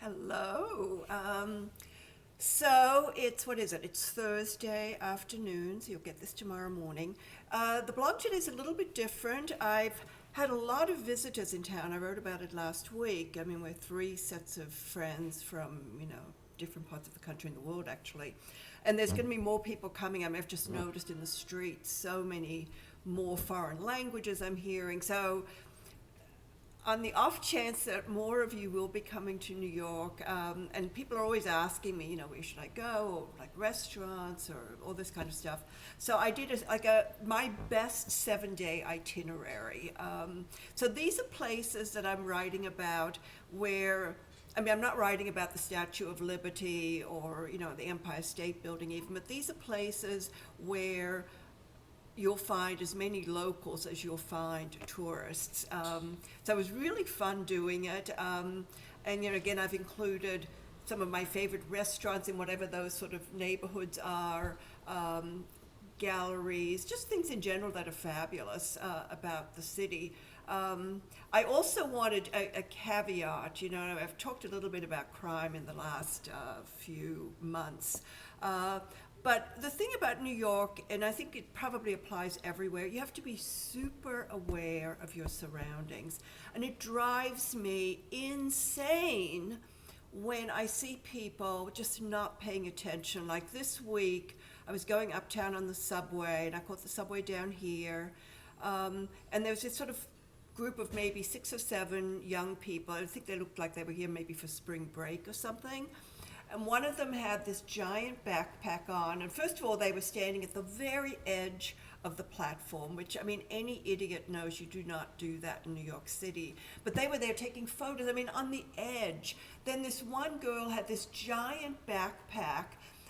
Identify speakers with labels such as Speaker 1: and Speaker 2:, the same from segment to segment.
Speaker 1: Hello. So it's, what is it? It's Thursday afternoon, so you'll get this tomorrow morning. The blog today is a little bit different. I've had a lot of visitors in town. I wrote about it last week. I mean, we're three sets of friends from, different parts of the country and the world, actually. And there's going to be more people coming. I mean, I've just noticed in the streets so many more foreign languages I'm hearing. So on the off chance that more of you will be coming to New York, and people are always asking me, where should I go, or like restaurants, or all this kind of stuff. So I did my best 7-day itinerary. So these are places that I'm writing about where, I'm not writing about the Statue of Liberty or, the Empire State Building even, but these are places where you'll find as many locals as you'll find tourists. So it was really fun doing it. And again, I've included some of my favorite restaurants in whatever those sort of neighborhoods are, galleries, just things in general that are fabulous about the city. I also wanted a caveat. I've talked a little bit about crime in the last few months. But the thing about New York, and I think it probably applies everywhere, you have to be super aware of your surroundings. And it drives me insane when I see people just not paying attention. Like this week, I was going uptown on the subway, and I caught the subway down here. And there was this sort of group of maybe 6 or 7 young people. I think they looked like they were here maybe for spring break or something. And one of them had this giant backpack on. And first of all, they were standing at the very edge of the platform, which, any idiot knows you do not do that in New York City. But they were there taking photos, on the edge. Then this one girl had this giant backpack,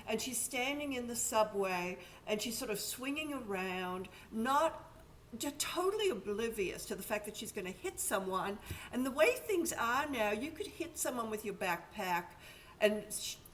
Speaker 1: and she's standing in the subway, and she's sort of swinging around, just totally oblivious to the fact that she's going to hit someone. And the way things are now, you could hit someone with your backpack, and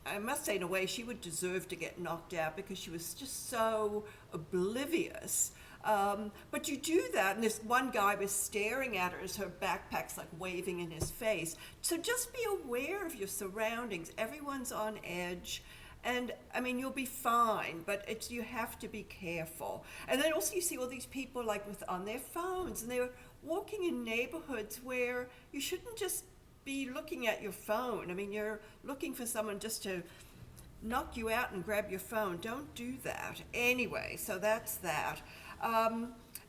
Speaker 1: I must say, in a way, she would deserve to get knocked out because she was just so oblivious. But you do that, and this one guy was staring at her as her backpack's like waving in his face. So just be aware of your surroundings. Everyone's on edge. And you'll be fine, but you have to be careful. And then also you see all these people on their phones, and they're walking in neighborhoods where you shouldn't just be looking at your phone. You're looking for someone just to knock you out and grab your phone. Don't do that. Anyway, so that's that.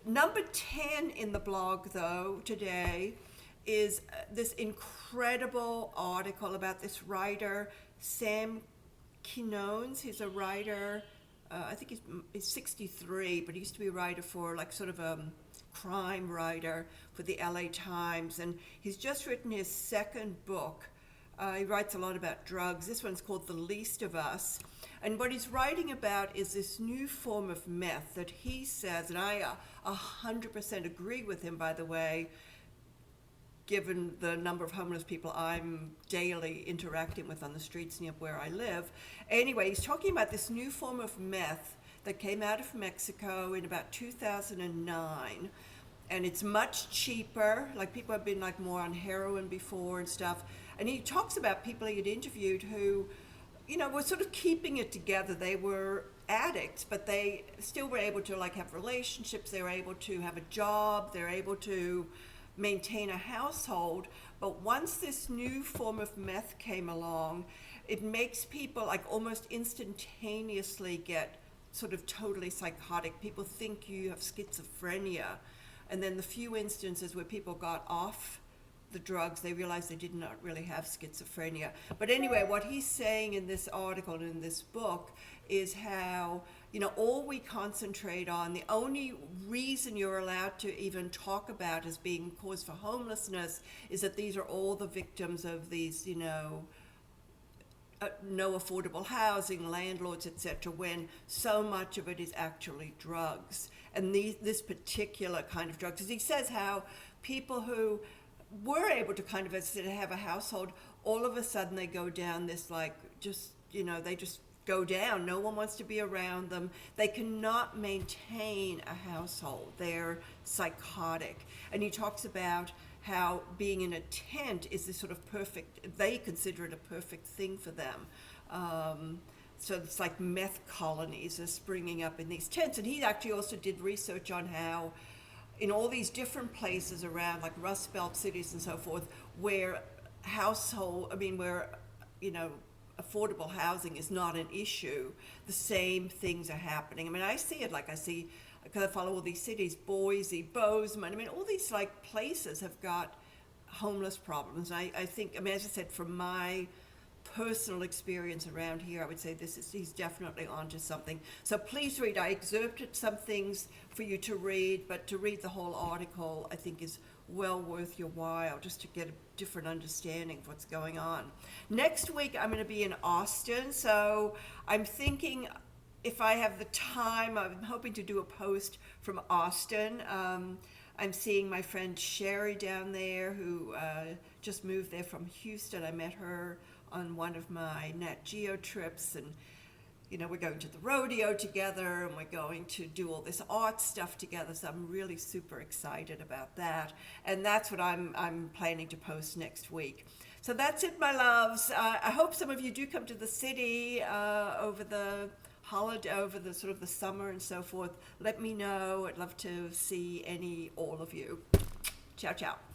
Speaker 1: Number 10 in the blog, though, today is this incredible article about this writer, Sam Quinones. He's a writer, I think he's 63, but he used to be a writer for crime writer for the LA Times, and he's just written his second book. He writes a lot about drugs. This one's called The Least of Us, and what he's writing about is this new form of meth that he says, and I 100% agree with him, by the way, given the number of homeless people I'm daily interacting with on the streets near where I live. Anyway, he's talking about this new form of meth that came out of Mexico in about 2009. And it's much cheaper. People have been more on heroin before and stuff. And he talks about people he had interviewed who, were sort of keeping it together. They were addicts, but they still were able to have relationships. They were able to have a job. They're able to maintain a household. But once this new form of meth came along, it makes people almost instantaneously get sort of totally psychotic. People think you have schizophrenia. And then the few instances where people got off the drugs, they realized they did not really have schizophrenia. But anyway, what he's saying in this article and in this book is how, all we concentrate on, the only reason you're allowed to even talk about as being cause for homelessness is that these are all the victims of these, no affordable housing, landlords, etc., when so much of it is actually drugs. And this particular kind of drugs, as he says, how people who were able to kind of, as I said, have a household, all of a sudden they go down this they just go down. No one wants to be around them. They cannot maintain a household. They're psychotic. And he talks about how being in a tent is this sort of perfect, they consider it a perfect thing for them. So it's like meth colonies are springing up in these tents. And he actually also did research on how in all these different places around, like Rust Belt cities and so forth, where where, affordable housing is not an issue, the same things are happening. I mean, I see it, because I follow all these cities, Boise, Bozeman, all these like places have got homeless problems. I think, as I said, from my personal experience around here, I would say he's definitely onto something. So please read. I excerpted some things for you to read, but to read the whole article, I think is well worth your while, just to get a different understanding of what's going on. Next week, I'm going to be in Austin, so I'm thinking if I have the time, I'm hoping to do a post from Austin. I'm seeing my friend Sherry down there, who just moved there from Houston. I met her on one of my Nat Geo trips, and we're going to the rodeo together, and we're going to do all this art stuff together, so I'm really super excited about that, and that's what I'm planning to post next week. So that's it, my loves. I hope some of you do come to the city over the holiday, over the sort of the summer and so forth. Let me know. I'd love to see all of you. Ciao, ciao.